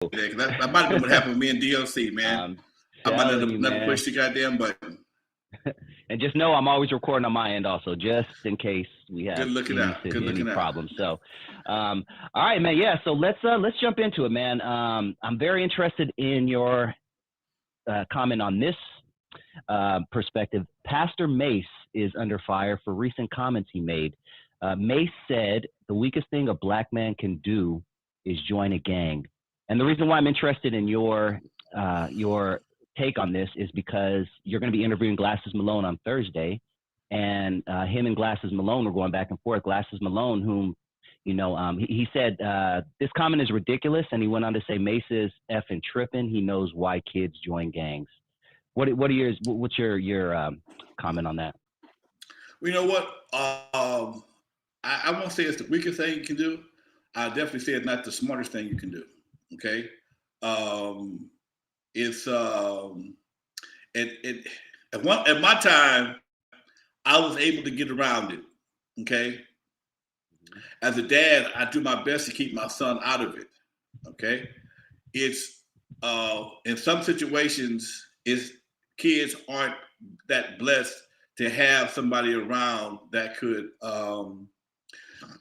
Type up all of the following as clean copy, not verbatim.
That might have been what happened with me and DLC, man. I'm I might telling you, never man. pushed the goddamn button. And just know I'm always recording on my end also, just in case we Good have looking any out. Good any looking out. problems. So, all right, man. Yeah. So let's jump into it, man. I'm very interested in your comment on this perspective. Pastor Mace is under fire for recent comments he made. Mace said the weakest thing a black man can do is join a gang. And the reason why I'm interested in your take on this is because you're going to be interviewing Glasses Malone on Thursday, and him and Glasses Malone were going back and forth. Glasses Malone, whom he said this comment is ridiculous, and he went on to say Mace is effing tripping. He knows why kids join gangs. What's your comment on that? Well, you know what? I won't say it's the weakest thing you can do. I definitely say it's not the smartest thing you can do. Okay. It's at my time, I was able to get around it. Okay. As a dad, I do my best to keep my son out of it. Okay. It's in some situations, kids aren't that blessed to have somebody around that could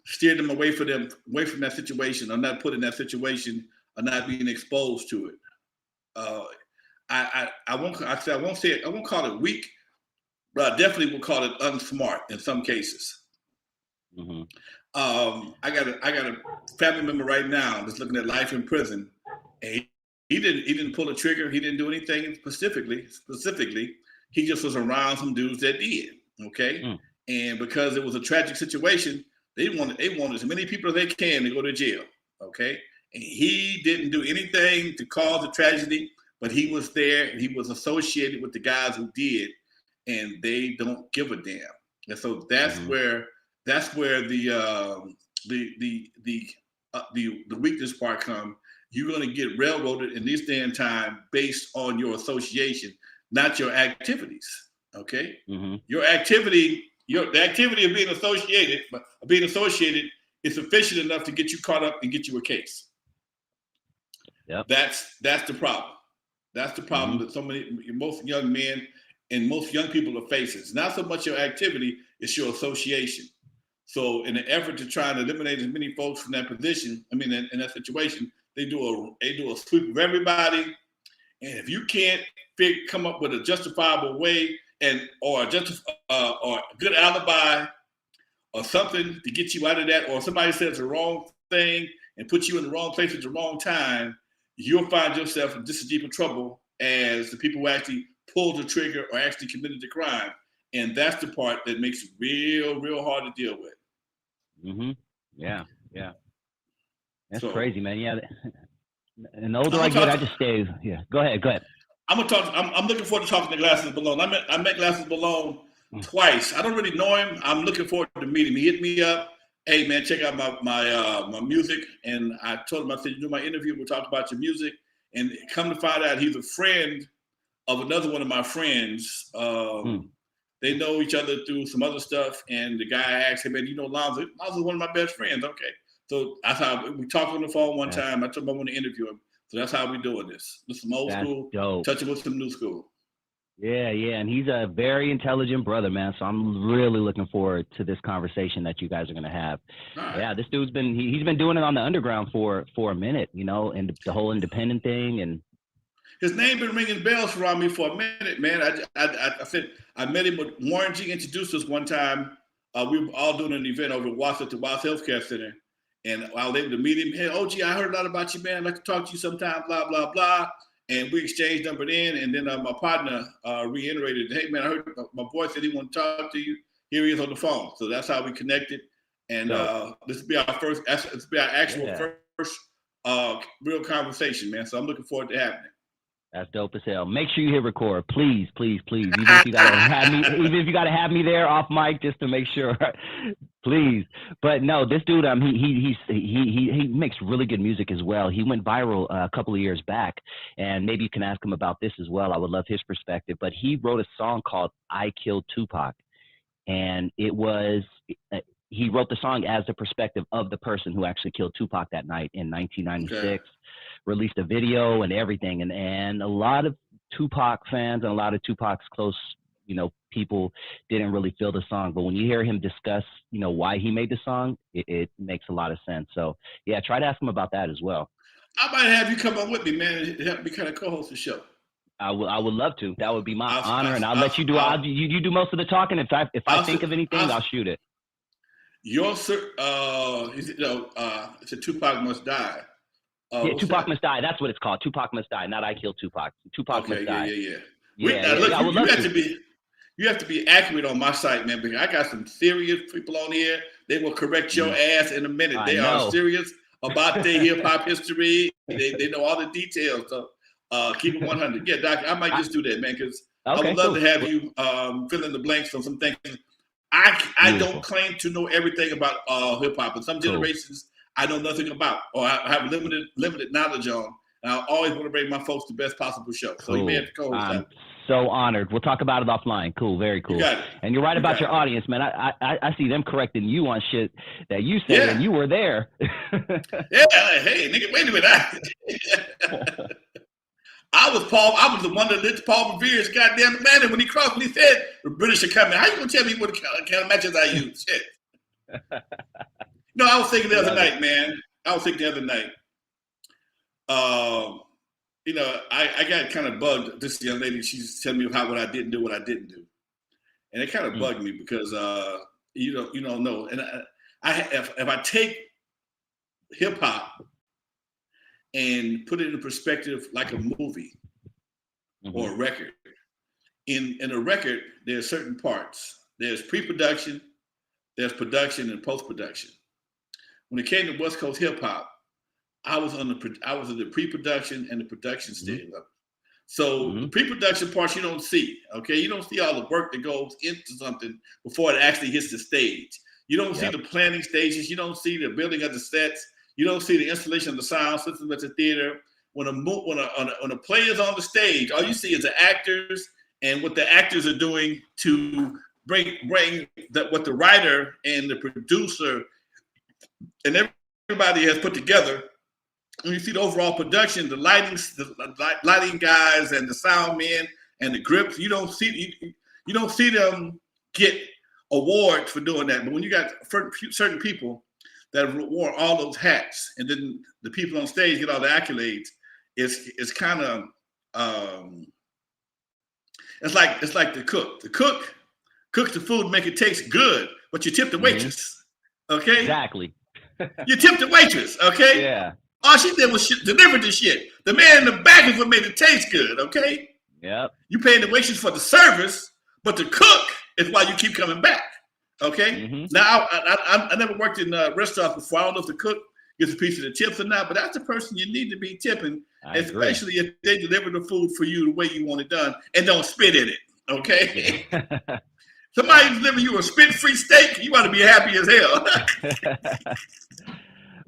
steer them away from that situation, or not put in that situation, or not being exposed to it. I won't say it, I won't call it weak, but I definitely will call it unsmart in some cases. Mm-hmm. I got a family member right now that's looking at life in prison, and he didn't pull a trigger. He didn't do anything specifically. He just was around some dudes that did. Okay, and because it was a tragic situation, they wanted as many people as they can to go to jail. Okay, and he didn't do anything to cause a tragedy, but he was there and he was associated with the guys who did, and they don't give a damn. And so that's where the weakness part comes. You're going to get railroaded in this day and time based on your association, not your activities. Okay, your activity, the activity of being associated is sufficient enough to get you caught up and get you a case. Yep. That's the problem. That's the problem that most young men and most young people are facing. It's not so much your activity, it's your association. So in an effort to try and eliminate as many folks from that position, in that situation, they do a sweep of everybody. And if you can't come up with a justifiable way or a good alibi or something to get you out of that, or somebody says the wrong thing and puts you in the wrong place at the wrong time, you'll find yourself in just as deep of trouble as the people who actually pulled the trigger or actually committed the crime. And that's the part that makes it real, real hard to deal with. Yeah. That's crazy, man. Yeah. And the older I get, I just stay. Yeah. Go ahead. I'm looking forward to talking to Glasses Malone. I met Glasses Malone twice. I don't really know him. I'm looking forward to meeting him. He hit me up. Hey man, check out my music. And I told him, I said, you do my interview, we'll talk about your music. And come to find out, he's a friend of another one of my friends. They know each other through some other stuff. And the guy asked him, man, you know Lonzo? Lonzo's one of my best friends. Okay. So that's how we talked on the phone one time. I told him I want to interview him. So that's how we're doing this. This is some old school, dope. Touching with some new school. Yeah. And he's a very intelligent brother, man. So I'm really looking forward to this conversation that you guys are going to have. Right. Yeah, this dude's he's been doing it on the underground for a minute, and the whole independent thing. And his name been ringing bells around me for a minute, man. I said I met him with Warren G. introduced us one time. We were all doing an event over at Watts Healthcare Center. And I was able to meet him. Hey, OG, I heard a lot about you, man. I'd like to talk to you sometime, blah, blah, blah. And we exchanged number then. And then my partner reiterated, hey, man, I heard my boy said he wanted to talk to you. Here he is on the phone. So that's how we connected. And this will be our actual first real conversation, man. So I'm looking forward to having it. That's dope as hell. Make sure you hit record, please. Even if you gotta have me there off mic just to make sure, please. But no, this dude, he makes really good music as well. He went viral a couple of years back, and maybe you can ask him about this as well. I would love his perspective. But he wrote a song called "I Killed Tupac," and it was he wrote the song as the perspective of the person who actually killed Tupac that night in 1996. Okay. Released a video and everything, and a lot of Tupac fans and a lot of Tupac's close, people didn't really feel the song. But when you hear him discuss, why he made the song, it makes a lot of sense. So yeah, try to ask him about that as well. I might have you come on with me, man, and help me kind of co-host the show. I would love to. That would be my honor, and I'll let you do. You do most of the talking. If I think of anything, I'll shoot it. It's a Tupac Must Die. Yeah, Tupac Must Die. That's what it's called. Tupac Must Die. Not I Killed Tupac. Tupac Must Die. You have to be accurate on my site, man, because I got some serious people on here. They will correct your ass in a minute. They are serious about their hip hop history. They know all the details. So keep it 100. Yeah, Doc, I might just do that, man, because I would love to have you fill in the blanks on some things. I don't claim to know everything about hip hop, and some generations I know nothing about, or I have limited knowledge on. And I always want to bring my folks the best possible show. So you may have to co-host that. So honored. We'll talk about it offline. Cool, very cool. You got it. And you're right about your audience, man. I see them correcting you on shit that you said, and you were there. Hey, nigga, wait a minute. I was the one that lit Paul Revere's goddamn banner when he said the British are coming. How you gonna tell me what kind of matches I use? Shit. No, I was thinking the other night, man. I got kind of bugged. This young lady, she's telling me what I didn't do, and it kind of bugged me because you don't know. And if I take hip hop and put it in perspective like a movie or a record, in a record there are certain parts. There's pre-production, there's production, and post-production. When it came to West Coast hip hop, I was in the pre-production and the production stage of it. So the pre-production parts you don't see, okay? You don't see all the work that goes into something before it actually hits the stage. You don't see the planning stages. You don't see the building of the sets. You don't see the installation of the sound system at the theater. When a play is on the stage, all you see is the actors and what the actors are doing to bring what the writer and the producer and everybody has put together. When you see the overall production, the lighting guys and the sound men and the grips, you don't see them get awards for doing that. But when you got certain people that wore all those hats, and then the people on stage get all the accolades, it's kind of it's like the cook. The cook cooks the food, make it taste good, but you tip the waitress. Okay? Exactly. You tip the waitress, okay? Yeah. All she did was deliver the shit. The man in the back is what made it taste good, okay? Yep. You paying the waitress for the service, but the cook is why you keep coming back, okay? Now, I never worked in restaurants before. I don't know if the cook gets a piece of the tips or not, but that's the person you need to be tipping, especially if they deliver the food for you the way you want it done and don't spit in it, okay? Somebody delivering you a spit-free steak, you ought to be happy as hell.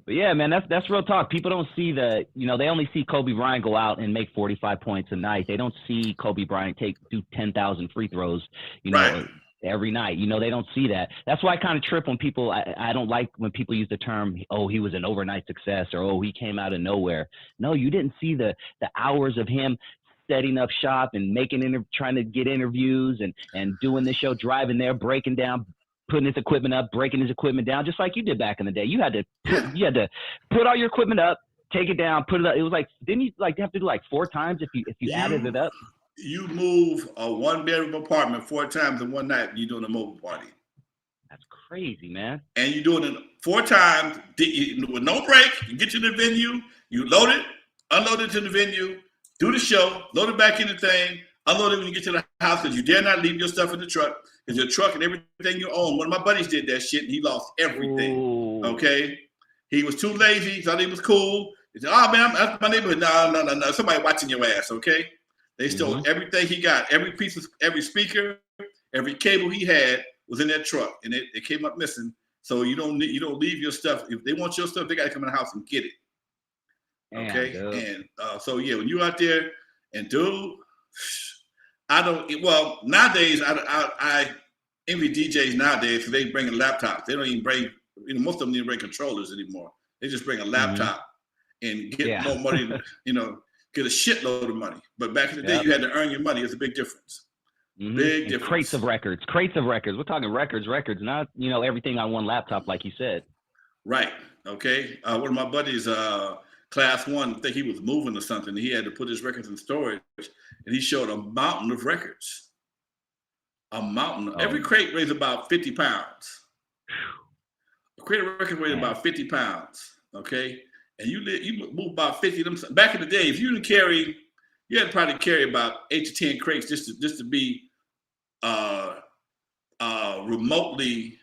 But yeah, man, that's real talk. People don't see they only see Kobe Bryant go out and make 45 points a night. They don't see Kobe Bryant do 10,000 free throws, every night. They don't see that. That's why I kind of trip when people, I don't like when people use the term, oh, he was an overnight success, or, oh, he came out of nowhere. No, you didn't see the hours of him setting up shop and trying to get interviews and doing the show, driving there, breaking down, putting his equipment up, breaking his equipment down, just like you did back in the day. You had to put all your equipment up, take it down, put it up. It was like, didn't you have to do 4 times if you added it up? You move a 1-bedroom apartment 4 times in one night. You're doing a mobile party. That's crazy, man. And you're doing it 4 times with no break. You get to the venue, you load it, unload it to the venue, do the show, load it back in the thing, unload it when you get to the house because you dare not leave your stuff in the truck. Because your truck and everything you own. One of my buddies did that shit and he lost everything. Ooh. Okay? He was too lazy. He thought he was cool. He said, oh, man, that's my neighborhood. No. Somebody watching your ass, okay? They stole everything he got. Every speaker, every cable he had was in that truck. And it came up missing. So you don't leave your stuff. If they want your stuff, they got to come in the house and get it. Okay? And so, yeah, when you're out there and dude, nowadays, envy DJs nowadays, so they bring laptops. They don't even bring, most of them didn't bring controllers anymore. They just bring a laptop and get more money, get a shitload of money. But back in the day, you had to earn your money. It's a big difference. Big difference. Crates of records. We're talking records, not, everything on one laptop, like you said. Right. Okay. One of my buddies, class 1, I think he was moving or something. He had to put his records in storage, and he showed a mountain of records. A mountain. Every crate weighs about 50 pounds. A crate of records weighs about 50 pounds. Okay. And you move about 50 of them. Back in the day, if you didn't carry, you had to probably carry about 8 to 10 crates just to be remotely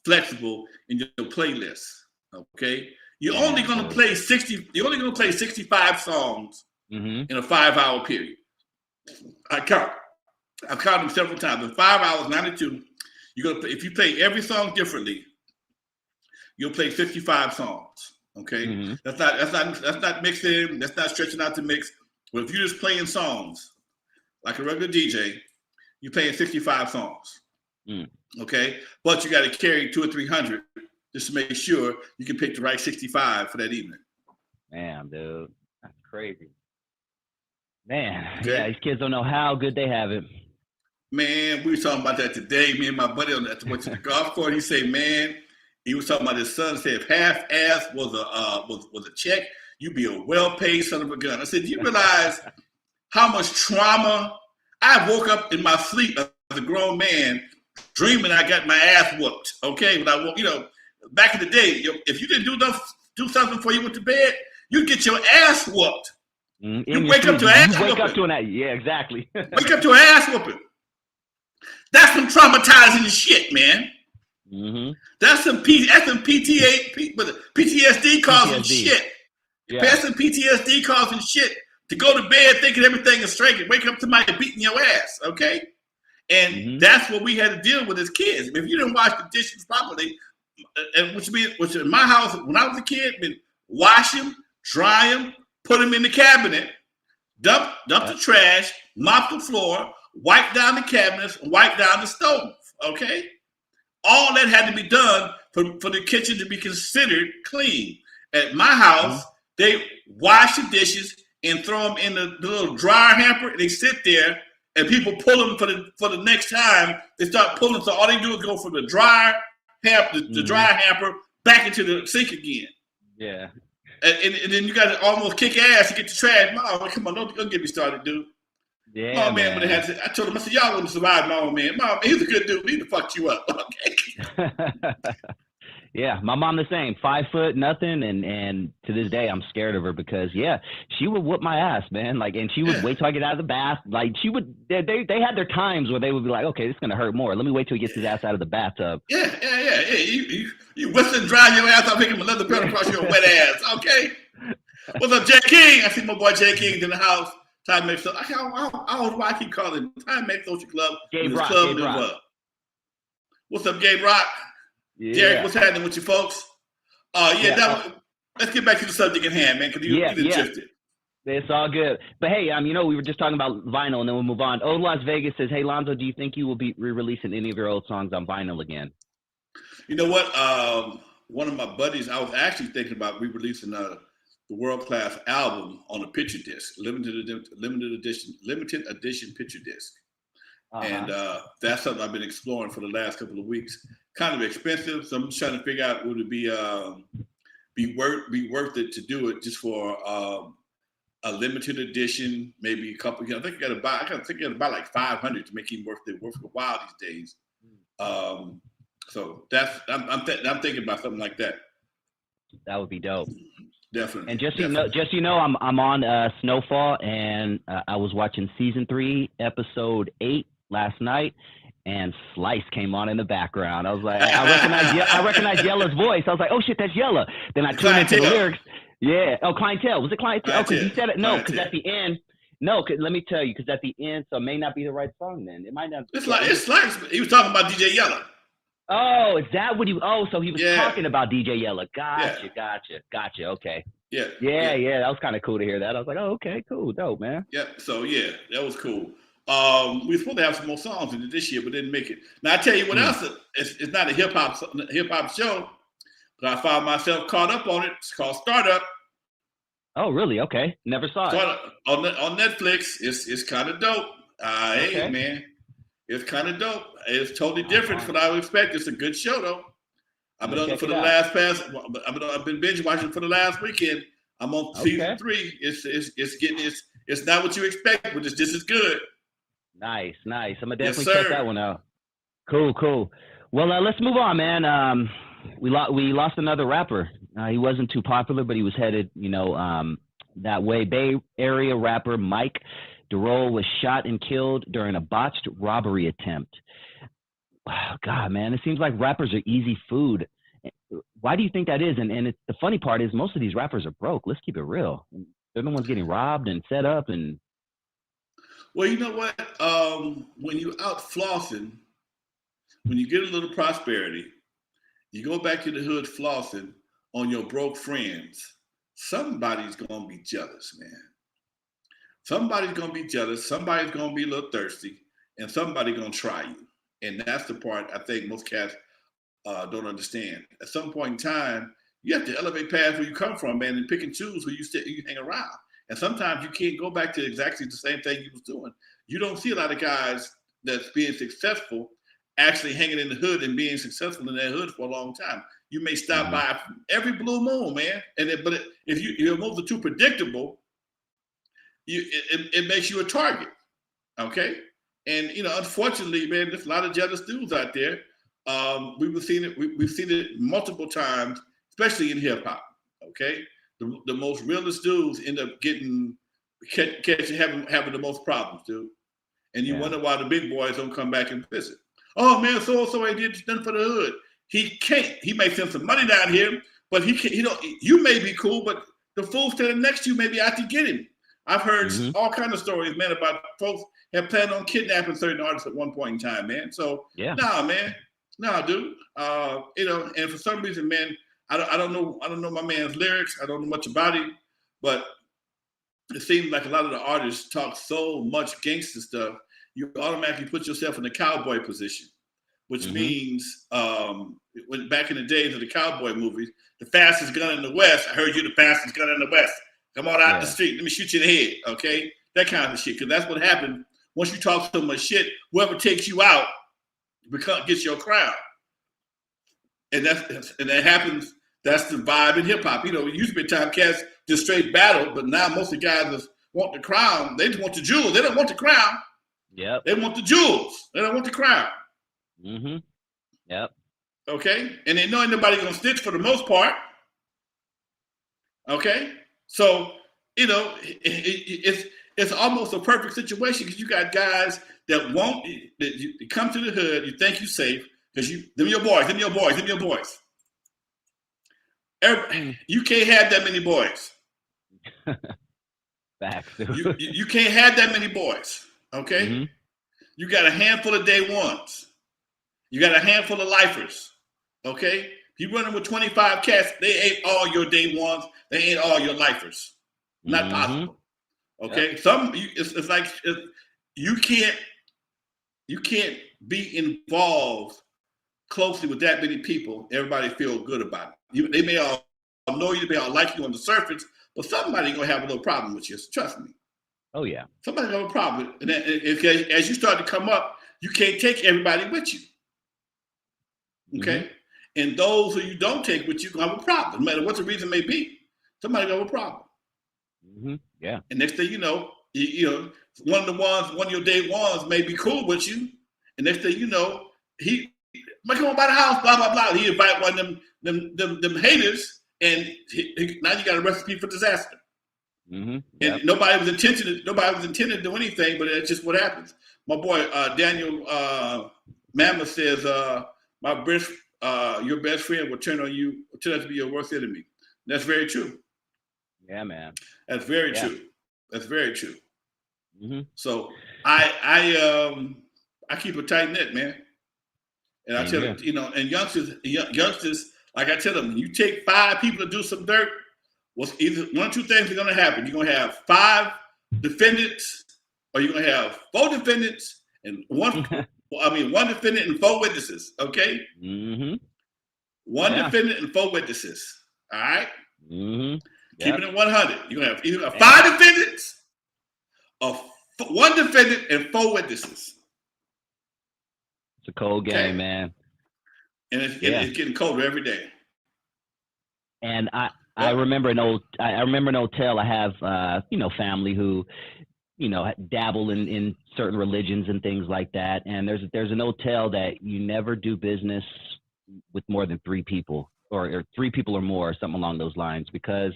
flexible in your playlist. Okay. You're only going to play 65 songs in a 5-hour period. I've counted them several times. In 5 hours, 92, you're gonna play, if you play every song differently, you'll play 65 songs. Okay. That's not mixing, that's not stretching out the mix. But if you're just playing songs like a regular DJ, you're playing 65 songs. Okay. But you got to carry 200 or 300 just to make sure you can pick the right 65 for that evening. Damn, dude. That's crazy. Man, yeah, these kids don't know how good they have it. Man, we were talking about that today. Me and my buddy went to the golf course. He said, man, he was talking about his son. Said if half-ass was a check, you'd be a well-paid son of a gun. I said, do you realize how much trauma? I woke up in my sleep as a grown man dreaming I got my ass whooped. Okay, when I woke, back in the day, if you didn't do something before you went to bed, you'd get your ass whooped. You wake up to an ass whooping. Yeah, exactly. Wake up to an ass whooping. That's some traumatizing shit, man. That's some PTSD causing shit. Yeah. That's some PTSD causing shit to go to bed thinking everything is straight and wake up to somebody beating your ass, okay? And that's what we had to deal with as kids. If you didn't wash the dishes properly, and which in my house, when I was a kid, wash them, dry them, put them in the cabinet, dump the trash, mop the floor, wipe down the cabinets, and wipe down the stove, okay? All that had to be done for the kitchen to be considered clean. At my house, they wash the dishes and throw them in the little dryer hamper, and they sit there, and people pull them for the next time. They start pulling, so all they do is go from the dryer hamper, the dryer hamper, back into the sink again. Yeah. And then you got to almost kick ass to get the trash. Mom, come on, don't get me started, dude. Yeah, my man. I told him, I said, y'all wouldn't survive my old man. Mom, he's a good dude. He'd have fucked you up. Okay. Yeah, my mom the same. 5 foot, nothing, and to this day I'm scared of her because she would whoop my ass, man. Like, and she would wait till I get out of the bath. Like, she would. They had their times where they would be like, okay, this is gonna hurt more. Let me wait till he gets his ass out of the bathtub. Yeah. You whistle and dry your ass. I'll make him another pedal across your wet ass. Okay. What's up, Jay King? I see my boy Jay King in the house. Time makes so. I don't know why I keep calling him Time Make Social Club. Gabe Rock. What's up, Gabe Rock? Yeah. Derek, what's happening with you folks? Let's get back to the subject at hand, man, because you didn't shift it. It's all good. But hey, we were just talking about vinyl, and then we'll move on. Old Las Vegas says, hey, Lonzo, do you think you will be re-releasing any of your old songs on vinyl again? You know what? One of my buddies, I was actually thinking about re-releasing the World Class album on a picture disc, limited edition picture disc. And that's something I've been exploring for the last couple of weeks. Kind of expensive, so I'm just trying to figure out would it be worth it to do it just for a limited edition, maybe a couple. I think you got to buy like 500 to make it worth the while these days. So that's I'm thinking about something like that. That would be dope. Definitely. And just I'm on Snowfall, and I was watching season 3, episode 8 last night, and Slice came on in the background. I was like, I recognize Yella's voice. I was like, oh shit, that's Yella. Then I tuned into the lyrics. Yeah. Oh, Clientele. Was it Clientele? Oh, because he said it. No, because at the end. No, let me tell you, because at the end, so it may not be the right song. Then it might not. It's Slice. He was talking about DJ Yella. Oh, is that what he? Oh, so he was talking about DJ Yella. Gotcha. Okay. Yeah. That was kind of cool to hear that. I was like, oh, okay, cool, dope, man. Yeah. So that was cool. We were supposed to have some more songs in it this year, but didn't make it. Now I tell you what else, it's not a hip hop show, but I found myself caught up on it. It's called Startup. Oh, really? Okay. Never saw it. On Netflix. It's kind of dope. Okay. Hey man, it's kind of dope. It's totally different from what I would expect. It's a good show though. I've been binge watching for the last weekend. I'm on season 3. It's not what you expect, but it's just as good. Nice. I'm gonna definitely check that one out. Cool. Well, let's move on, man. We lost another rapper. He wasn't too popular, but he was headed, that way. Bay Area rapper Mike Durrell was shot and killed during a botched robbery attempt. Oh, God, man, it seems like rappers are easy food. Why do you think that is? And the funny part is most of these rappers are broke. Let's keep it real. They're the ones getting robbed and set up. And well, you know what? When you're out flossing, when you get a little prosperity, you go back to the hood flossing on your broke friends. Somebody's gonna be jealous, man. Somebody's gonna be jealous. Somebody's gonna be a little thirsty, and somebody's gonna try you. And that's the part I think most cats don't understand. At some point in time, you have to elevate past where you come from, man, and pick and choose who you hang around. And sometimes you can't go back to exactly the same thing you was doing. You don't see a lot of guys that's being successful actually hanging in the hood and being successful in that hood for a long time. You may stop by every blue moon, man. But if your moves are too predictable, it makes you a target. Okay. And unfortunately, man, there's a lot of jealous dudes out there. We've seen it multiple times, especially in hip hop. Okay, the most realest dudes end up having the most problems, dude. And you wonder why the big boys don't come back and visit. Oh man, so ain't did nothing for the hood. He can't. He may send some money down here, but he can't. You may be cool, but the fool standing next to you may be out to get him. I've heard all kinds of stories, man, about folks have planned on kidnapping certain artists at one point in time, man. So nah, man. No, dude. And for some reason, man, I don't know my man's lyrics. I don't know much about him, but it seems like a lot of the artists talk so much gangster stuff, you automatically put yourself in the cowboy position, which means when back in the days of the cowboy movies, the fastest gun in the West. I heard you the fastest gun in the West. Come on out the street. Let me shoot you in the head. Okay, that kind of shit. Because that's what happened once you talk so much shit. Whoever takes you out gets your crown, and that happens. That's the vibe in hip hop. It used to be time cats just straight battle, but now most of the guys just want the crown. They just want the jewels. They don't want the crown. Yep. They want the jewels. They don't want the crown. Yep. Okay, and they know ain't nobody gonna snitch for the most part. Okay, so it's almost a perfect situation because you got guys that you come to the hood, you think you safe because them your boys. You can't have that many boys. Facts. you can't have that many boys. Okay, you got a handful of day ones. You got a handful of lifers. Okay, you running with 25 cats, they ain't all your day ones. They ain't all your lifers. Not possible. Okay, it's like you can't be involved closely with that many people. Everybody feel good about it. They may all know you, they may all like you on the surface, but somebody gonna have a little problem with you. Trust me. Oh yeah. Somebody gonna have a problem, and as you start to come up, you can't take everybody with you. Okay, and those who you don't take with you gonna have a problem, no matter what the reason may be. Somebody gonna have a problem. Yeah. And next thing you know, one of your day ones may be cool with you, and next thing you know, he might come by the house, blah blah blah. He invite one of them haters, and now you got a recipe for disaster. And nobody was intended to do anything, but it's just what happens. My boy Daniel Mammoth says, your best friend will turn out to be your worst enemy. That's very true. Yeah, man. That's very true. That's very true. So I keep a tight knit, man. And I tell them, and youngsters, like I tell them, when you take 5 people to do some dirt, either one or two things are gonna happen. You're gonna have 5 defendants or you're gonna have 4 defendants and one defendant and 4 witnesses. Okay. Mm-hmm. One defendant and 4 witnesses. All right. Mm-hmm. Keeping it 100. You're gonna have either 5 defendants or 1 defendant and 4 witnesses. It's a cold game, man. And it's getting colder every day. And I remember an old tale. I have family who dabble in certain religions and things like that. And there's an old tale that you never do business with more than 3 people or 3 people or more, something along those lines, because,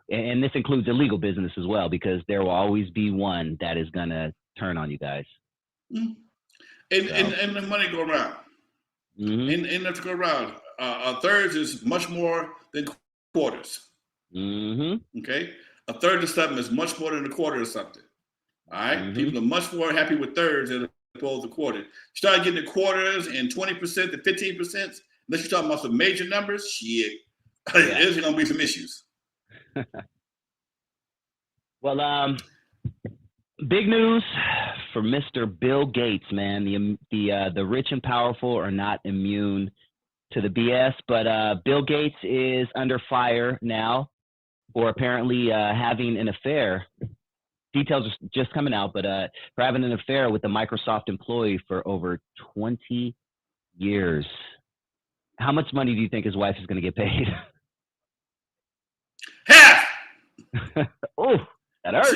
and this includes illegal business as well, because there will always be one that is going to turn on you guys. Mm-hmm. And the money go around. Mm-hmm. And let's go around. Thirds is much more than quarters. Mm-hmm. Okay? A third of something is much more than a quarter of something. All right? Mm-hmm. People are much more happy with thirds than opposed to quarters. Start getting the quarters and 20% to 15%, unless you're talking about some major numbers, shit, there's going to be some issues. Well, big news for Mr. Bill Gates, man. The rich and powerful are not immune to the BS, but Bill Gates is under fire now for apparently having an affair. Details are just coming out, but for having an affair with a Microsoft employee for over 20 years. How much money do you think his wife is going to get paid? Half! Oh, that hurts.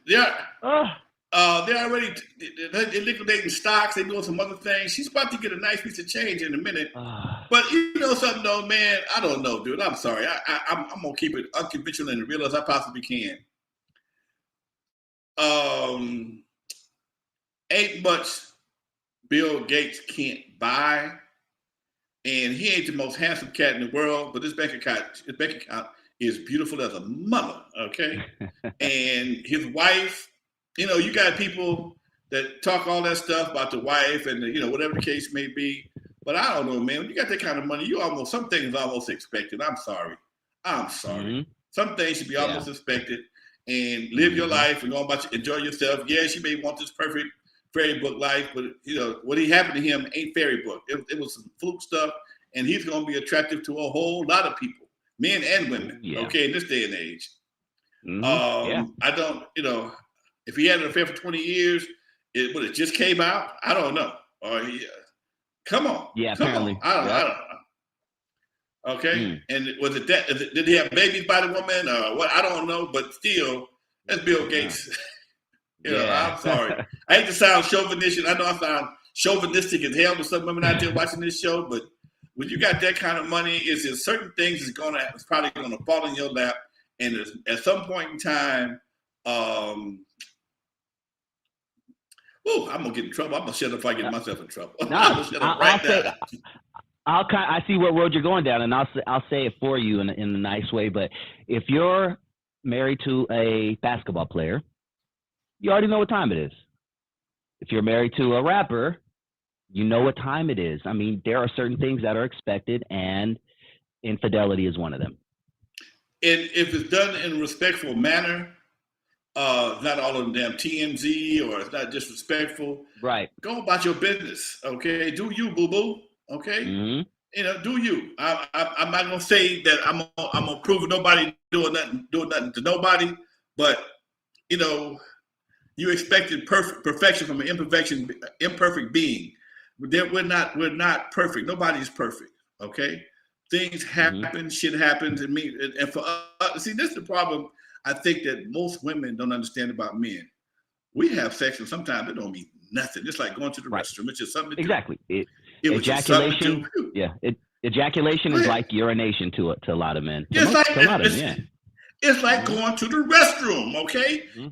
They're already liquidating stocks. They're doing some other things. She's about to get a nice piece of change in a minute. But you know something, though, man? I don't know, dude. I'm sorry. I'm going to keep it unconventional and real as I possibly can. Ain't much Bill Gates can't buy. And he ain't the most handsome cat in the world, but his bank account is beautiful as a mother, okay? And his wife, you got people that talk all that stuff about the wife and whatever the case may be. But I don't know, man. When you got that kind of money, some things almost expected. I'm sorry. Mm-hmm. Some things should be almost expected. And live your life and go about enjoy yourself. Yes, you may want this perfect fairy book life, but what happened to him ain't fairy book. It was some fluke stuff, and he's going to be attractive to a whole lot of people, men and women. Okay, in this day and age. Mm-hmm. I don't, if he had an affair for 20 years, it just came out. I don't know. Or come on, apparently. I don't know. Okay, and was it that? Did he have babies by the woman? What? I don't know, but still, that's Bill Gates. I'm sorry. I hate to sound chauvinistic. I know I sound chauvinistic as hell to some women out there watching this show, but when you got that kind of money, there's certain things it's probably gonna fall in your lap, and at some point in time, I'm gonna get in trouble. I'm gonna shut up if I get myself in trouble. I'm gonna shut up right now. I see what road you're going down, and I'll say it for you in a nice way. But if you're married to a basketball player, you already know what time it is. If you're married to a rapper, you know what time it is. I mean, there are certain things that are expected, and infidelity is one of them. And if it's done in a respectful manner, not all of them damn TMZ or it's not disrespectful. Right. Go about your business, okay? Do you, boo-boo, okay? Mm-hmm. Do you? I'm not gonna say that I'm gonna prove nobody doing nothing to nobody, but you expected perfection from an imperfect being. We're not perfect. Nobody's perfect. Okay, things happen, shit happens, and for us, see, this is the problem. I think that most women don't understand about men. We have sex, and sometimes it don't mean nothing. It's like going to the restroom. It's just something to exactly. do. Ejaculation. Ejaculation is like urination to a lot of men. It's like going to the restroom, okay? Mm-hmm.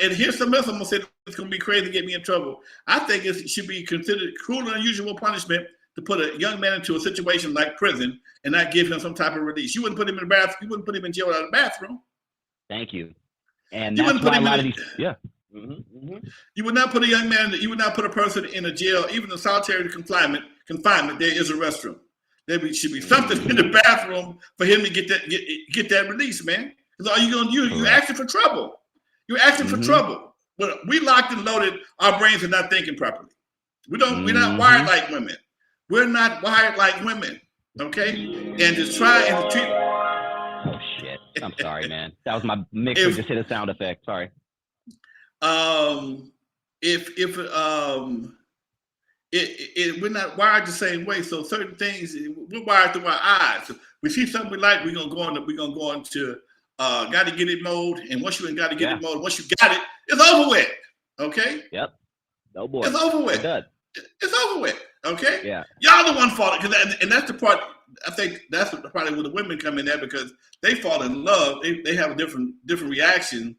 And here's something else I'm gonna say that's gonna be crazy to get me in trouble. I think it should be considered cruel and unusual punishment to put a young man into a situation like prison and not give him some type of release. You wouldn't put him in the bathroom. You wouldn't put him in jail without a bathroom. Thank you. And that's why a lot of these, You would not put a young man. You would not put a person in a jail, even in solitary confinement. There is a restroom. There should be something in the bathroom for him to get that release, man. Because all you're gonna do, you're asking for trouble. You're asking for trouble. we locked and loaded. Our brains are not thinking properly. We're not wired like women. We're not wired like women. Okay, and to try and to treat. Oh shit! I'm sorry, man. That was my mixer. Just hit a sound effect. Sorry. We're not wired the same way. So certain things we're wired through our eyes. So we see something we like, we're gonna go into got to get it mode. And once you ain't got to get it mode, once you got it, it's over with. Okay. Yep. No boy. It's over with. It's over with. Okay. Yeah. Y'all the one fault and that's the part. I think that's probably where the women come in there because they fall in love. They have a different reaction,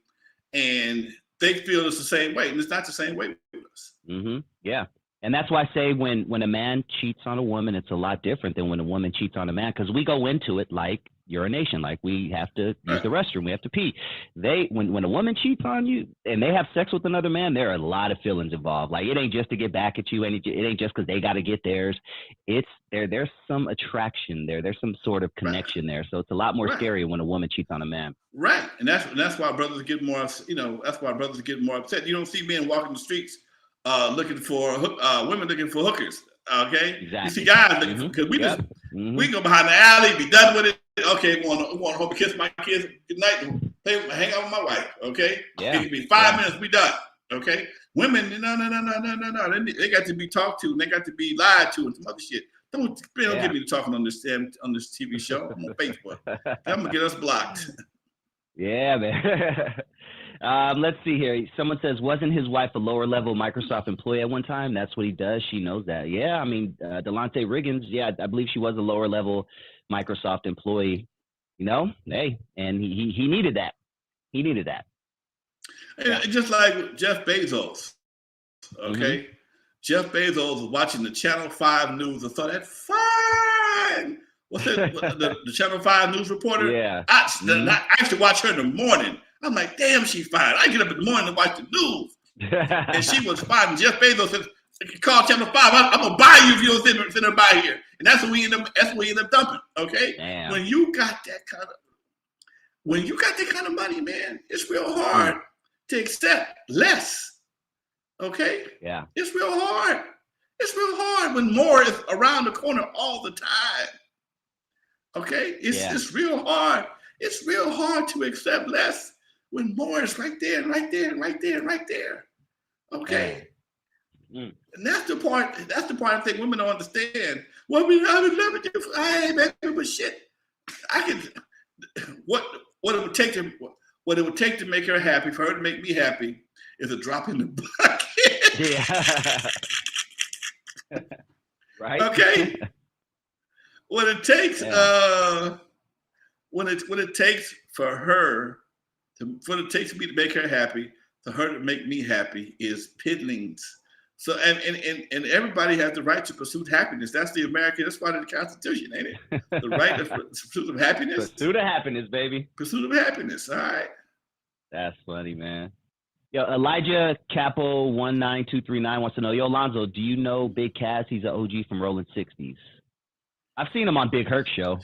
and they feel it's the same way, and it's not the same way with us. Mm-hmm. Yeah. And that's why I say when a man cheats on a woman, it's a lot different than when a woman cheats on a man because we go into it like urination, like we have to use the restroom, we have to pee. When a woman cheats on you and they have sex with another man, there are a lot of feelings involved. Like it ain't just to get back at you, and it ain't just because they got to get theirs. It's there's some attraction there. There's some sort of connection there. So it's a lot more scary when a woman cheats on a man. Right, and that's why brothers get more. That's why brothers get more upset. You don't see men walking the streets looking for women looking for hookers. Okay, exactly. You see guys looking because we go behind the alley, be done with it. Okay, want home to kiss my kids. Good night. Hang out with my wife. Okay, it can be 5 minutes. We done. Okay, women, no. They got to be talked to and they got to be lied to and some other shit. Don't get me talking on this TV show. I'm on Facebook. I'm gonna get us blocked. Yeah, man. Let's see here. Someone says, wasn't his wife a lower level Microsoft employee at one time? That's what he does. She knows that. Yeah, I mean, Delonte Riggins, I believe she was a lower level Microsoft employee. Hey, and he needed that. He needed that. Just like Jeff Bezos, okay? Mm-hmm. Jeff Bezos was watching the Channel 5 news and thought, that's fine. What's it? the Channel 5 news reporter? Yeah. I used to watch her in the morning. I'm like, damn, she's fine. I get up in the morning to watch the news. And she was fine. And Jeff Bezos said, call Channel 5. I'm going to buy you if you don't send her by here. And that's what we end up dumping, okay? Damn. When you got that kind of money, man, it's real hard to accept less, okay? Yeah. It's real hard. It's real hard when more is around the corner all the time. Okay, it's real hard. It's real hard to accept less when more is right there, right there, right there, right there. Okay, and that's the part. That's the part I think women don't understand. Well, I would never do. Hey, baby, but shit, I can. What it would take to make her happy, for her to make me happy, is a drop in the bucket. Yeah. Right. Okay. What it takes, when it takes for her what it takes me to make her happy, for her to make me happy, is piddlings. So and everybody has the right to pursue happiness. That's that's part of the Constitution, ain't it? The right to pursuit of happiness. Pursuit of happiness, baby. Pursuit of happiness. All right. That's funny, man. Yo, Elijah Capo 19239 wants to know, yo, Lonzo, do you know Big Cass? He's an OG from Rolling 60s. I've seen him on Big Herc show,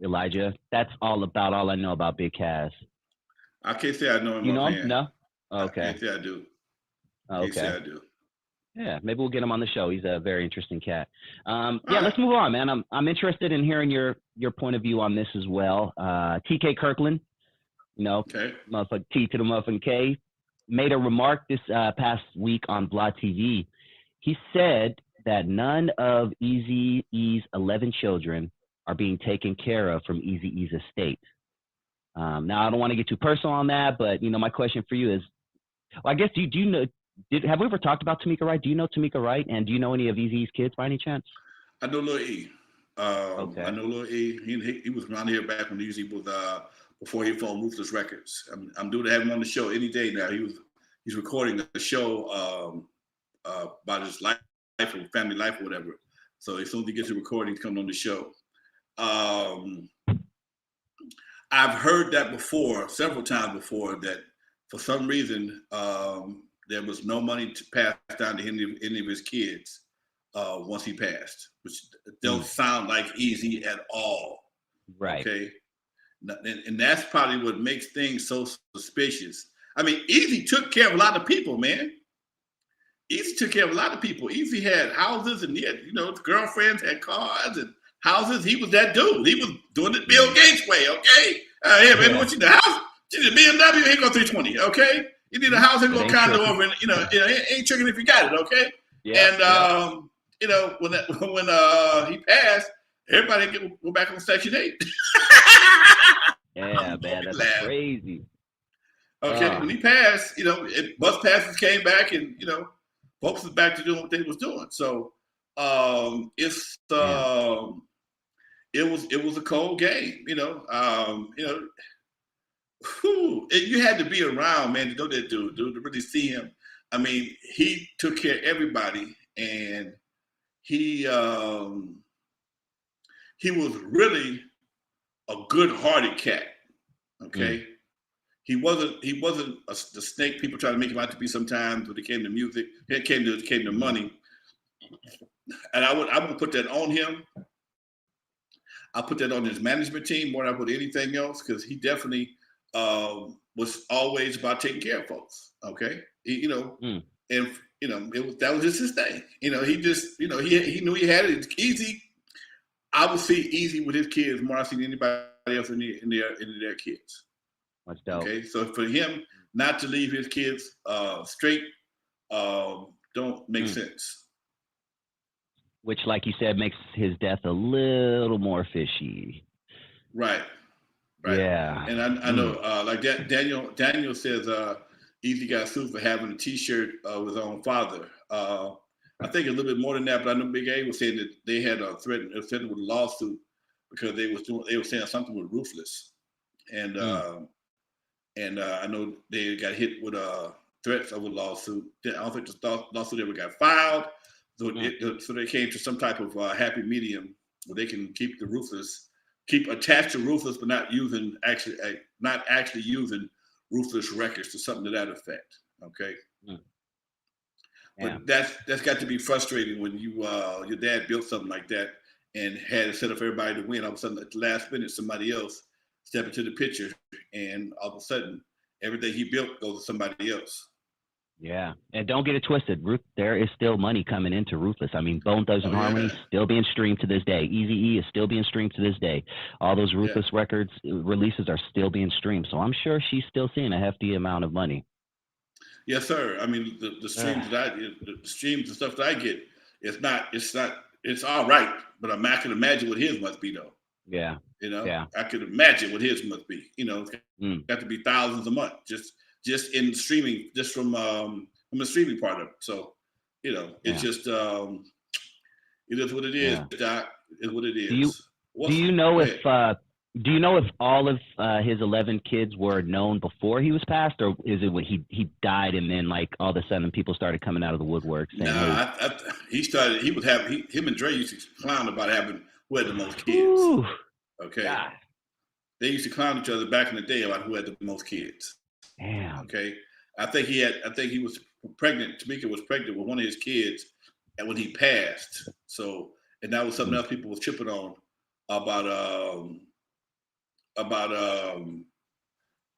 Elijah. That's all I know about Big Cass. I can't say I know him. You know him? No? Okay. I can't say I do. Okay. Can't say I do. Yeah, maybe we'll get him on the show. He's a very interesting cat. Let's move on, man. I'm interested in hearing your point of view on this as well. TK Kirkland, motherfucking T to the motherfucking K, made a remark this past week on Blah TV. He said that none of Eazy-E's 11 children are being taken care of from Eazy-E's estate. Now, I don't want to get too personal on that, but, my question for you is, well, I guess, do you know, have we ever talked about Tamika Wright? Do you know Tamika Wright? And do you know any of Eazy-E's kids by any chance? I know Lil E. Okay. I know Lil E. He was around here back when Eazy was, before he formed Ruthless Records. I'm due to have him on the show any day now. He's recording a show about his life or family life or whatever. So as soon as he gets the recording, he's coming on the show. I've heard that before, several times before, that for some reason there was no money to pass down to any of his kids once he passed, which don't sound like Eazy at all. Right. Okay. And that's probably what makes things so suspicious. I mean, Easy took care of a lot of people, man. Easy took care of a lot of people. Easy had houses and he had, girlfriends, had cars and houses. He was that dude. He was doing it Bill Gates way, okay? Hey, man, what you need a house? You need a BMW, here go 320, okay? You need a house, here go condo over, and, ain't tricking if you got it, okay? Yeah, and, when he passed, everybody go back on Section 8. Yeah, man, that's crazy. Okay, when he passed, bus passes came back and, folks was back to doing what they was doing. So it was a cold game, you had to be around, man, to know that dude, to really see him. I mean, he took care of everybody, and he was really a good-hearted cat. Okay. He wasn't the snake people try to make him out to be sometimes when it came to music. It came to money. And I would put that on him. I put that on his management team more than I put anything else, because he definitely was always about taking care of folks. Okay. And that was just his thing. He just, he knew he had it. Easy. I would see Easy with his kids more than I seen anybody else in their kids. That's dope. Okay, so for him not to leave his kids straight don't make sense. Which, like you said, makes his death a little more fishy. Right. Yeah. And I know, like that, Daniel says Easy got sued for having a T-shirt of his own father. I think a little bit more than that, but I know Big A was saying that they had threatened with a lawsuit because they were saying something with Ruthless, and I know they got hit with threats of a lawsuit. I don't think the lawsuit ever got filed, so they came to some type of happy medium where they can keep attached to Ruthless, but not actually using Ruthless records to something to that effect. Okay. But that's got to be frustrating when your dad built something like that and had it set up for everybody to win. All of a sudden, at the last minute, somebody else step into the picture, and all of a sudden, everything he built goes to somebody else. Yeah, and don't get it twisted. There is still money coming into Ruthless. I mean, Bone Thugs and Harmony still being streamed to this day. Eazy-E is still being streamed to this day. All those Ruthless records releases are still being streamed. So I'm sure she's still seeing a hefty amount of money. Yes, sir. I mean, the streams the streams and stuff that I get, it's all right, but I can imagine what his must be though. Yeah. I could imagine what his must be. It's got to be thousands a month just in streaming, just from the streaming part of it. So, it's just it is what it is. Doc, is what it is. Do you know if all of his 11 kids were known before he was passed, or is it when he died and then like all of a sudden people started coming out of the woodwork saying, him and Dre used to clown about who had the most kids. Ooh, okay. God. They used to clown each other back in the day about who had the most kids. Damn. Okay. I think he was pregnant. Tamika was pregnant with one of his kids, and when he passed. So, and that was something else people was tripping on about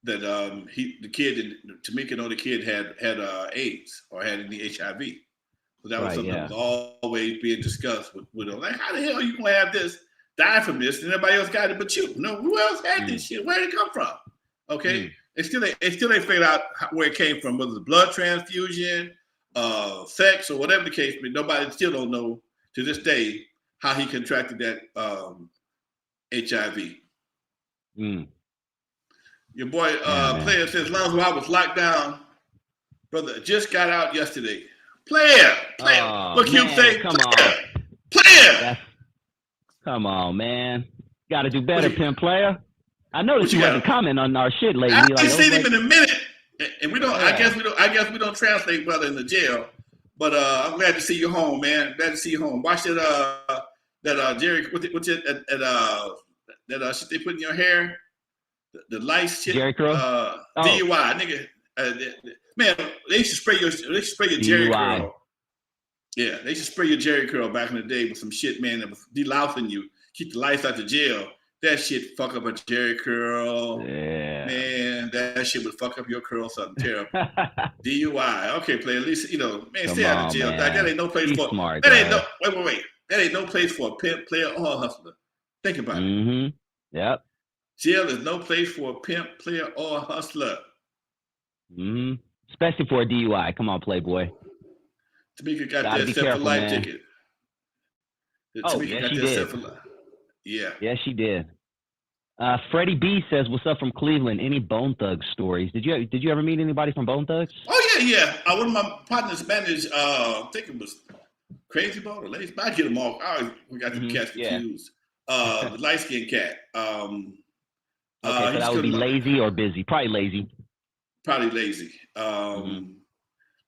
the kid and Tamika know the kid had AIDS or had the HIV. So that was something that was always being discussed with them. Like, how the hell are you gonna have this die from this and everybody else got it but you? No, who else had this shit? Where did it come from? Okay. They still ain't figured out where it came from, whether it's blood transfusion, sex, or whatever the case, but nobody still don't know to this day how he contracted that HIV. Your boy Player says, Lonzo, I was locked down. Brother, just got out yesterday. Player. Look, you say, come on. Player. Come on, man. Got to do better, Pimp Player. I noticed you wasn't commenting on our shit lately. I haven't seen him in a minute, and we don't. I guess we don't translate well in the jail. But I'm glad to see you home, man. Glad to see you home. Watch that Jerry. What's it? That shit they put in your hair. The lice shit. Jerry curl. DUI, nigga. Man, they should spray your Jerry curl. Yeah, they should spray your Jerry curl back in the day with some shit, man, that was delousing you. Keep the lice out the jail. That shit fuck up a Jerry curl. Yeah. Man, that shit would fuck up your curl something terrible. DUI. Okay, play at least, man, Come stay out of on, jail. man. That ain't no place Be for smart, that ain't dog. no wait. That ain't no place for a pimp, player, or a hustler. Think about it. Mm-hmm. Yep. Jail is no place for a pimp, player, or a hustler. Mm-hmm. Especially for a DUI. Come on, Playboy. Tamika got Gotta that be set for careful, life man. ticket. Oh, Tamika yes, got she that did. set for life. Yeah. Yes, she did. Freddie B says, "What's up from Cleveland? Any Bone Thugs stories? Did you ever meet anybody from Bone Thugs?" Oh yeah. One of my partners managed. I think it was Crazy Ball or Lace. But I get them all. We got them cats confused. The light skinned cat. Okay, so that would be lazy or busy. Probably lazy. Probably lazy.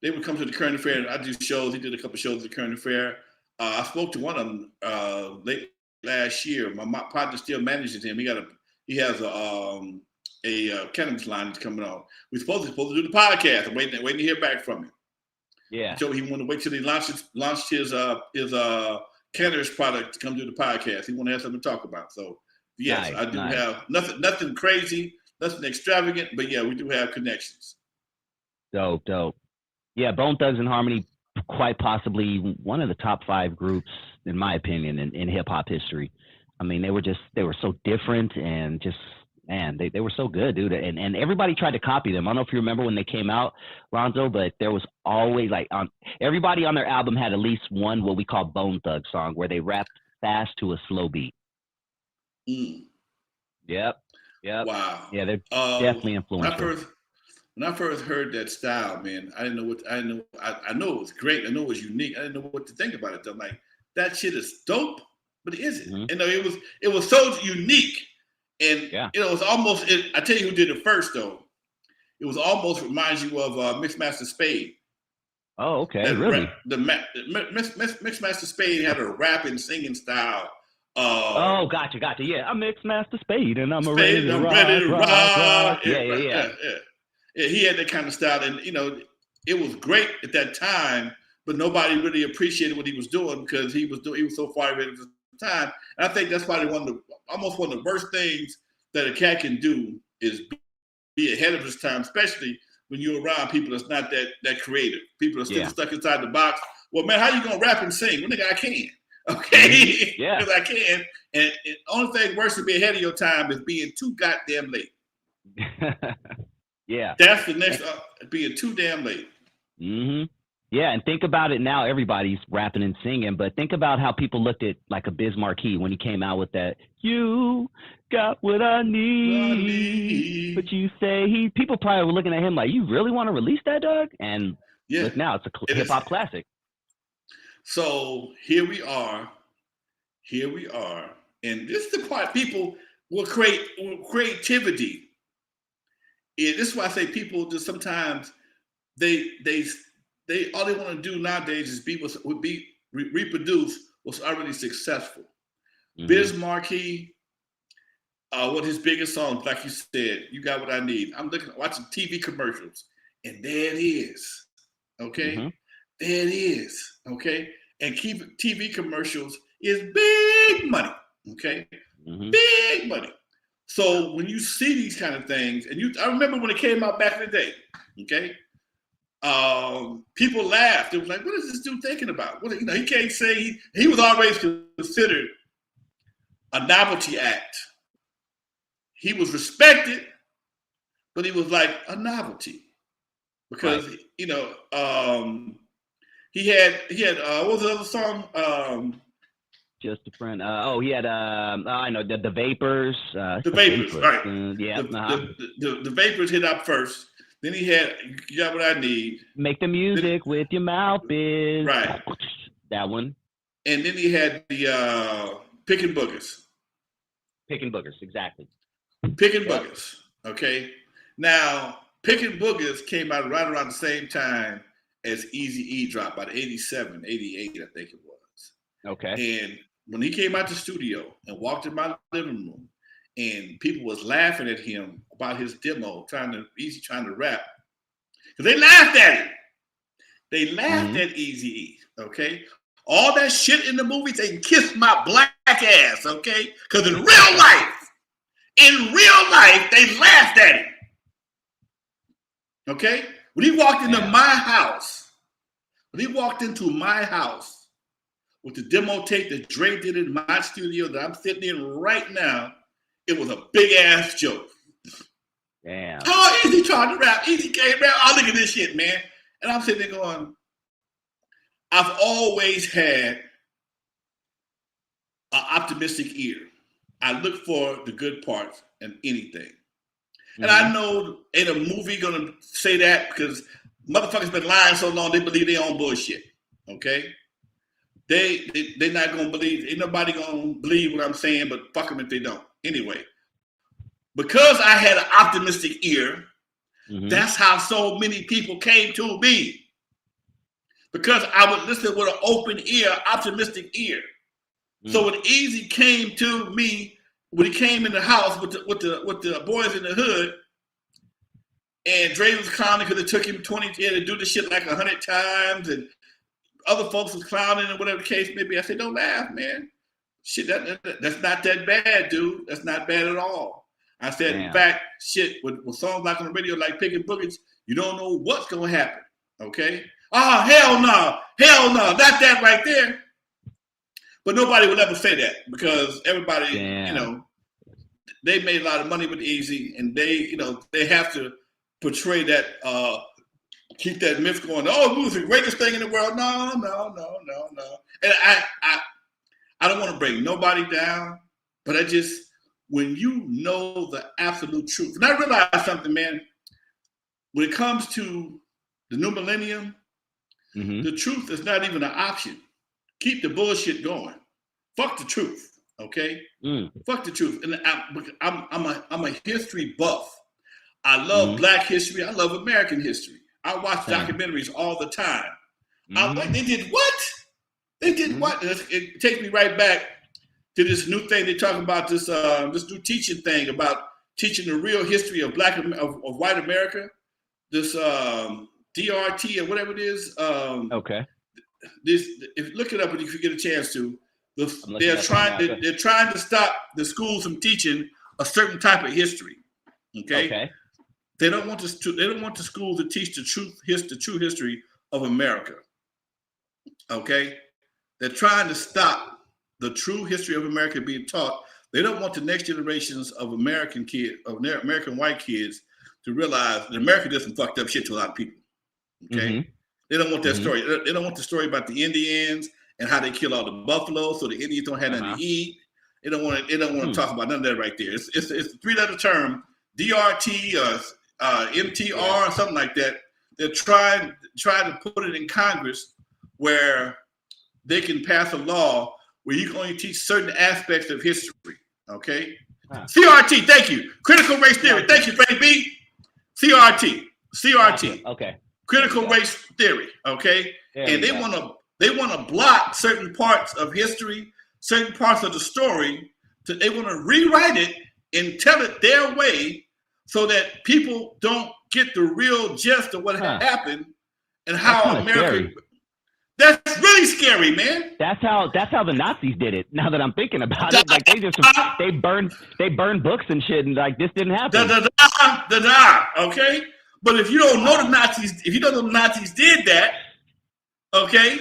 They would come to the current affair. I do shows. He did a couple shows at the current affair. I spoke to one of them late last year. My partner still manages him. He has a cannabis line that's coming on. We're supposed to do the podcast. I'm waiting to hear back from him. Yeah. So he wanted to wait till he launched his cannabis product to come do the podcast. He want to have something to talk about. So yes, nice, I do have nothing crazy, nothing extravagant, but yeah, we do have connections. Dope. Yeah, Bone Thugs and Harmony, quite possibly one of the top 5 groups, in my opinion, in hip hop history. I mean, they were so different and just, man, they were so good, dude. And everybody tried to copy them. I don't know if you remember when they came out, Lonzo, but there was always everybody on their album had at least one what we call Bone Thug song where they rapped fast to a slow beat. Yep. Wow. Yeah, they're definitely influential. When I first heard that style, man, I know it was great. I know it was unique. I didn't know what to think about it. I'm like, that shit is dope, but is it? Mm-hmm. It was so unique. And it was almost, I tell you who did it first, though. It was almost reminds you of Mixmaster Spade. Oh, okay, really? Mixmaster Spade had a rapping, singing style. Gotcha. Yeah, I'm Mixmaster Spade, and I'm ready to rock. Yeah. Yeah, he had that kind of style, and it was great at that time, but nobody really appreciated what he was doing because he was so far ahead of his time. And I think that's probably almost one of the worst things that a cat can do is be ahead of his time, especially when you're around people that's not that creative. People are still stuck inside the box. Well, man, how you gonna rap and sing? Well, nigga, I can. Okay, because I can. And the only thing worse than be ahead of your time is being too goddamn late. Yeah, that's the next being too damn late. Mm-hmm. Yeah, and think about it now. Everybody's rapping and singing, but think about how people looked at like a Biz Markie when he came out with that. You got what I need. But you say people probably were looking at him like, you really want to release that, Doug? And look now, it's a hip hop classic. So here we are, and this is the part people will create creativity. Yeah, this is why I say people just sometimes they all they want to do nowadays is reproduce what's already successful. Mm-hmm. Biz Markie, what his biggest songs, like you said, You Got What I Need. I'm watching TV commercials, and there it is. Okay, there it is. Okay, and TV commercials is big money. Okay, big money. So when you see these kind of things, and I remember when it came out back in the day, okay, people laughed. It was like, what is this dude thinking about? He can't say he was always considered a novelty act. He was respected, but he was like a novelty because he had what was the other song? Just a friend. He had I know the Vapors. The Vapors, right? The Vapors hit up first. Then he had You Got What I Need. Make the music with your mouth is right. That one. And then he had the Pickin' Boogers. Pickin' Boogers, exactly. Pickin' Boogers. Okay. Now Pickin' Boogers came out right around the same time as Eazy-E dropped, about 87, 88, I think it was. Okay. And when he came out the studio and walked in my living room, and people was laughing at him about his demo, trying to rap, because they laughed at him. They laughed at Eazy-E. Okay, all that shit in the movies, they can kiss my black ass. Okay, because in real life, In real life, they laughed at him. Okay? When he walked into my house, with the demo tape that Dre did in my studio that I'm sitting in right now, it was a big ass joke. Damn. Oh, Easy trying to rap. Easy came rap. Oh, look at this shit, man. And I'm sitting there going, I've always had an optimistic ear. I look for the good parts in anything. And I know ain't a movie gonna say that because motherfuckers been lying so long they believe they own bullshit. Okay? They're not gonna believe, ain't nobody gonna believe what I'm saying, but fuck them if they don't. Anyway, because I had an optimistic ear, that's how so many people came to me. Because I would listen with an open ear, optimistic ear. So when Easy came to me, when he came in the house with the boys in the hood, and Dre was clowning because it took him 20 years to do the shit like 100 times, and other folks was clowning and whatever the case may be. I said, don't laugh, man. Shit, that's not that bad, dude. That's not bad at all. I said, in fact, shit, with songs like on the radio, like Picking Boogers, you don't know what's going to happen, okay? Oh, hell no, not that right there. But nobody will ever say that because everybody, they made a lot of money with Easy, and they have to portray that, keep that myth going. Oh, it was the greatest thing in the world. No. And I don't want to bring nobody down, but when you know the absolute truth, and I realized something, man, when it comes to the new millennium, the truth is not even an option. Keep the bullshit going. Fuck the truth, okay? Fuck the truth. And I'm a history buff. I love Black history. I love American history. I watch documentaries all the time. I'm like, they did what? They did what? It takes me right back to this new thing they talking about, this new teaching thing about teaching the real history of of white America. This DRT or whatever it is. Okay. Look it up if you get a chance to. They're trying to stop the schools from teaching a certain type of history. Okay. They don't want the schools to teach the true history of America. Okay. They're trying to stop the true history of America being taught. They don't want the next generations of American white kids to realize that America did some fucked up shit to a lot of people. Okay. They don't want that story. They don't want the story about the Indians and how they kill all the buffalo so the Indians don't have nothing to eat. They don't want to talk about none of that right there. It's a 3-letter term, DRT or MTR or something like that. They're trying to put it in Congress where they can pass a law where you can only teach certain aspects of history. Okay. CRT, thank you. Critical race theory. Thank you, Freddie B. CRT. Okay. Critical race theory. Okay. And they want to block certain parts of history, certain parts of the story. They want to rewrite it and tell it their way so that people don't get the real gist of what happened and how America. Scary. That's really scary, man. That's how the Nazis did it. Now that I'm thinking about it, like they burned books and shit, and like this didn't happen. Okay, but if you don't know the Nazis did that, okay,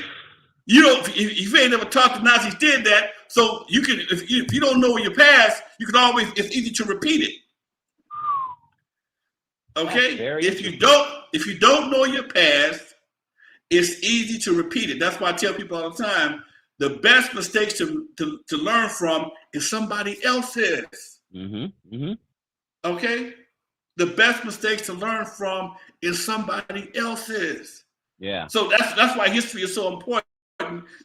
if you ain't never taught the Nazis did that, so you can if you don't know your past, you can always it's easy to repeat it. Okay, if you don't know your past, it's easy to repeat it. That's why I tell people all the time, the best mistakes to learn from is somebody else's. Okay? The best mistakes to learn from is somebody else's. Yeah. So that's why history is so important.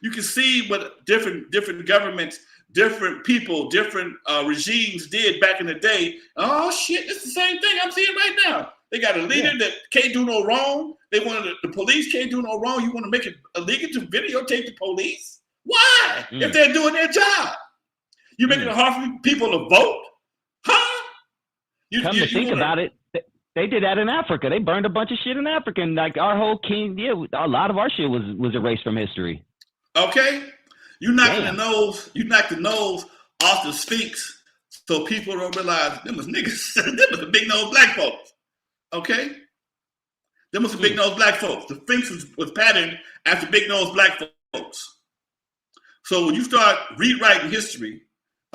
You can see what different governments, different people, different regimes did back in the day. Oh shit, it's the same thing I'm seeing right now. They got a leader that can't do no wrong. They wanted the police can't do no wrong. You want to make it illegal to videotape the police? Why? If they're doing their job, you making it hard for people to vote, huh? Come to think about it, they did that in Africa. They burned a bunch of shit in Africa, and like our whole a lot of our shit was erased from history. Okay, you knocked the nose off the Sphinx So people don't realize them was niggas. Them was the big nose black folks. Okay? Them was the big nose black folks. The Sphinx was patterned after big nose black folks. So when you start rewriting history,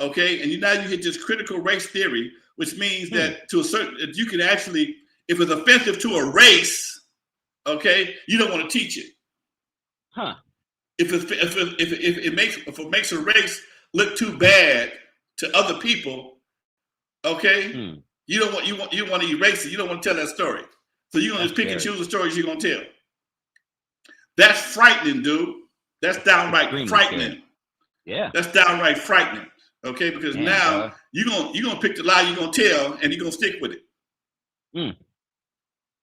okay, and now you hit this critical race theory, which means that to a certain, you can actually, if it's offensive to a race, okay, you don't want to teach it. Huh. If it makes a race look too bad to other people, okay, you want to erase it. You don't want to tell that story. So you're gonna just pick and choose the stories you're gonna tell. That's frightening, dude. That's downright frightening. Scary. Yeah. That's downright frightening. Okay, because now you're gonna pick the lie you're gonna tell and you're gonna stick with it.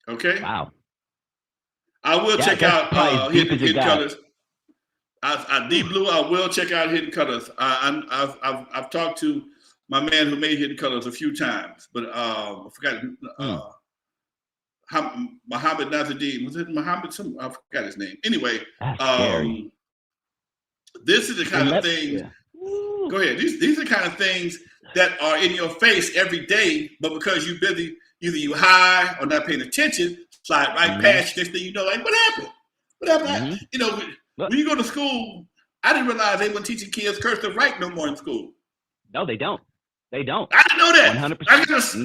Okay. Wow. I will check out Hidden Colors. Deep Blue. I will check out Hidden Colors. I've talked to my man who made Hidden Colors a few times, but I forgot. Muhammad Nazaruddin. Was it Muhammad? I forgot his name. Anyway, this is the kind of thing. Yeah. Go ahead. These are the kind of things that are in your face every day, but because you're busy, either you high or not paying attention, slide right past you. Next thing you know, like, what happened? What happened? You know, when you go to school, I didn't realize they weren't teaching kids cursive right no more in school. No, they don't. They don't. I didn't know that. 100%. I just,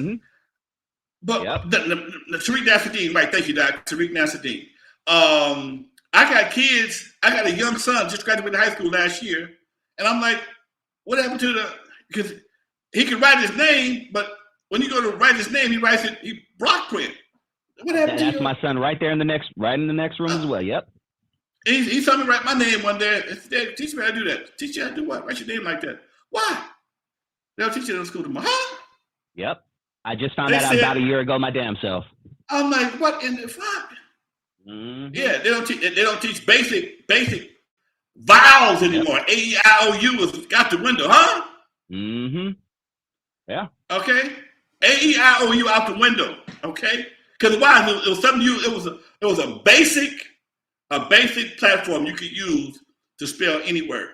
but Tariq Nasruddin, right? Thank you, Doc. Tariq Nasruddin. I got kids. I got a young son just graduated high school last year, and I'm like, what happened to because he can write his name, but when you go to write his name, he writes it, he block print. What happened That's my son right there in the next room as well. Yep. He saw me write my name one day. Dad, teach me how to do that. Teach you how to do what? Write your name like that. Why? They'll teach you in school tomorrow. Huh? Yep. I just found that out about a year ago, my damn self. I'm like, what in the fuck? Yeah, they don't teach basic vowels anymore. A-E-I-O-U is out the window, huh? Yeah. Okay. A-E-I-O-U out the window. Okay. Because why? It was something it was a basic platform you could use to spell any word.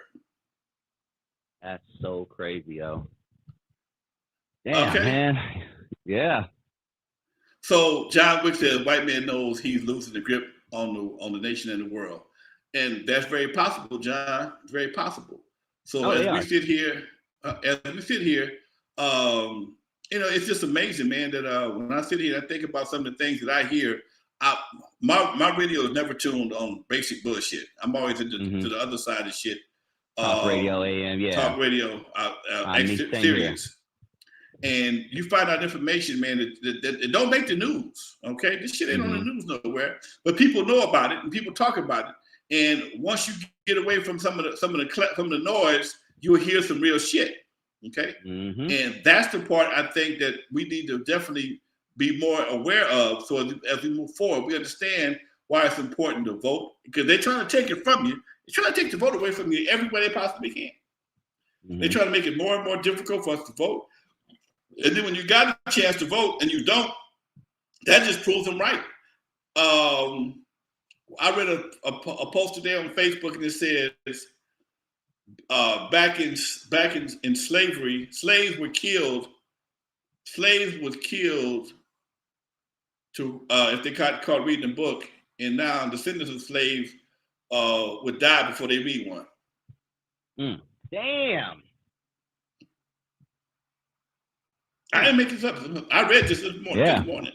That's so crazy, yo. Damn, man. Yeah. So John Wick says white man knows he's losing the grip on the nation and the world. And that's very possible, John. It's very possible. So as we sit here, you know, it's just amazing, man, that when I sit here and I think about some of the things that I hear, my radio is never tuned on basic bullshit. I'm always to the other side of shit. Talk radio, AM, yeah. Talk radio, serious. And you find out information, man, that don't make the news. Okay, this shit ain't on the news nowhere, but people know about it and people talk about it. And once you get away from some of the noise, you'll hear some real shit. Okay, and that's the part I think that we need to definitely be more aware of. So as we move forward, we understand why it's important to vote, because they're trying to take it from you. They're trying to take the vote away from you every way they possibly can. They're trying to make it more and more difficult for us to vote. And then when you got a chance to vote and you don't, that just proves them right. I read a post today on Facebook, and it says, back in slavery, slaves were killed to if they caught reading a book, and now descendants of slaves would die before they read one. Damn. I didn't make this up. I read this morning.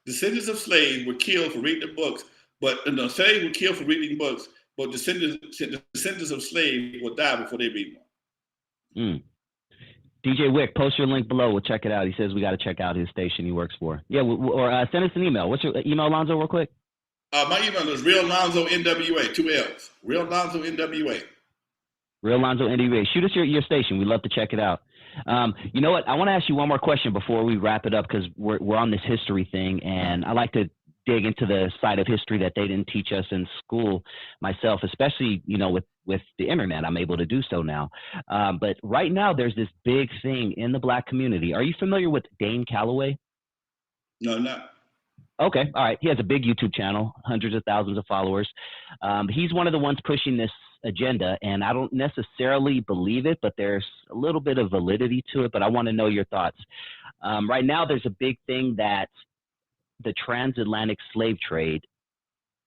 Descendants of slaves were killed for reading the books, but slaves were killed for reading books, but descendants of slaves will die before they read one. DJ Wick, post your link below. We'll check it out. He says we got to check out his station he works for. Yeah, or send us an email. What's your email, Lonzo, real quick? My email is Real Lonzo N.W.A. 2 L's. Real Lonzo N.W.A. Real Lonzo N.W.A. Shoot us your station. We'd love to check it out. You know what? I want to ask you one more question before we wrap it up, because we're on this history thing, and I like to dig into the side of history that they didn't teach us in school myself, especially, you know, with the internet. I'm able to do so now. But right now there's this big thing in the Black community. Are you familiar with Dane Calloway? No, not. Okay. All right. He has a big YouTube channel, hundreds of thousands of followers. He's one of the ones pushing this agenda, and I don't necessarily believe it, but there's a little bit of validity to it. But I want to know your thoughts. Right now, there's a big thing that the transatlantic slave trade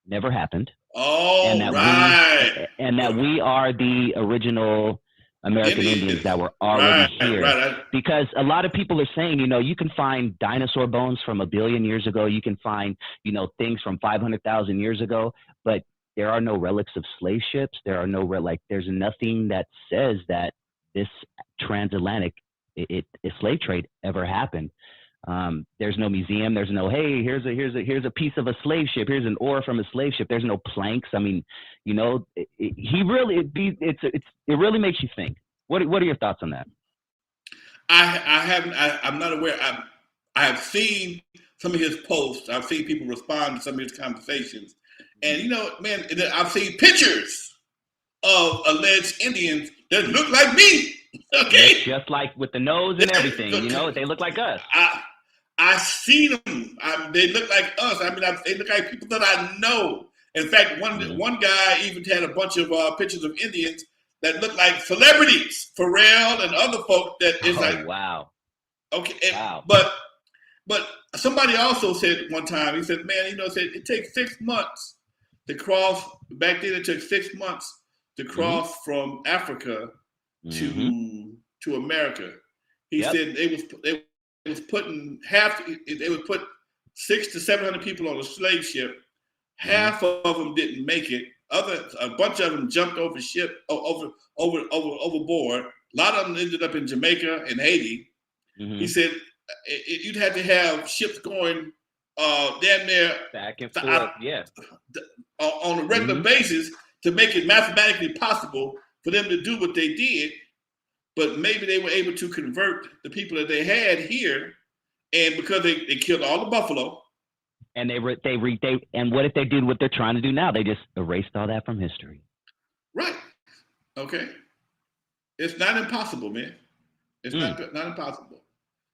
never happened, and that we are the original American Indians that were already here. Right. Because a lot of people are saying, you can find dinosaur bones from 1 billion years ago. You can find, things from 500,000 years ago, but there are no relics of slave ships. There are no there's nothing that says that this transatlantic slave trade ever happened. There's no museum. There's no, hey, here's a piece of a slave ship. Here's an oar from a slave ship. There's no planks. I mean, it really makes you think. What are your thoughts on that? I'm not aware. I have seen some of his posts. I've seen people respond to some of his conversations, and man, I've seen pictures of alleged Indians that look like me. Okay, just like with the nose and everything. They look like us. I see them. They look like us. I mean, they look like people that I know. In fact, one guy even had a bunch of pictures of Indians that look like celebrities, Pharrell and other folk. That is wow. Okay, wow. But somebody also said one time. He said, "Man, said it takes 6 months to cross." Back then, it took 6 months to cross from Africa to America. He said they was putting they would put 600 to 700 people on a slave ship. Half of them didn't make it. A bunch of them jumped over overboard. A lot of them ended up in Jamaica and Haiti. He said you'd have to have ships going damn near back and forth, on a regular basis to make it mathematically possible for them to do what they did. But maybe they were able to convert the people that they had here, and because they killed all the buffalo. And and what if they did what they're trying to do now? They just erased all that from history. Right. Okay. It's not impossible, man. It's not impossible.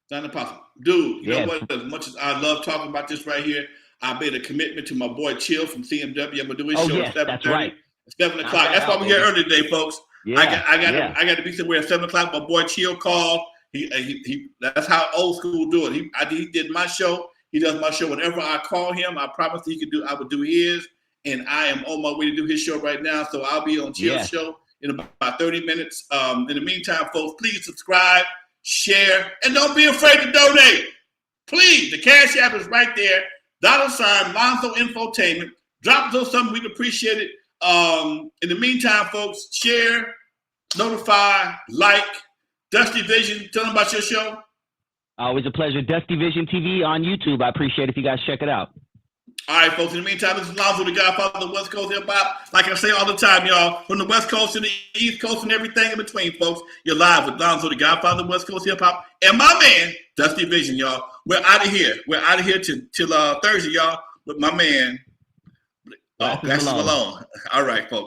It's not impossible. Dude, you know what? As much as I love talking about this right here, I made a commitment to my boy Chill from CMW. I'm gonna do his show at 7:30. That's right. 7 o'clock. That's why we're here early today, folks. Yeah, I got to be somewhere at 7 o'clock. My boy Chill called. He that's how old school do it. He did my show. He does my show whenever I call him. I promised I would do his, and I am on my way to do his show right now. So I'll be on Chill's show in about 30 minutes. In the meantime, folks, please subscribe, share, and don't be afraid to donate. Please, the Cash App is right there. $ Lonzo Infotainment. Drop us something, we'd appreciate it. In the meantime, folks, share, notify, like. Dusty Vision, tell them about your show. Always a pleasure. Dusty Vision TV on YouTube. I appreciate it if you guys check it out. All right, folks. In the meantime, this is Lonzo, the Godfather of the West Coast hip hop. Like I say all the time, y'all, from the West Coast to the East Coast and everything in between, folks. You're live with Lonzo, the Godfather of the West Coast hip hop, and my man, Dusty Vision, y'all. We're out of here. We're out of here till Thursday, y'all, with my man, Glasses Malone. All right, folks.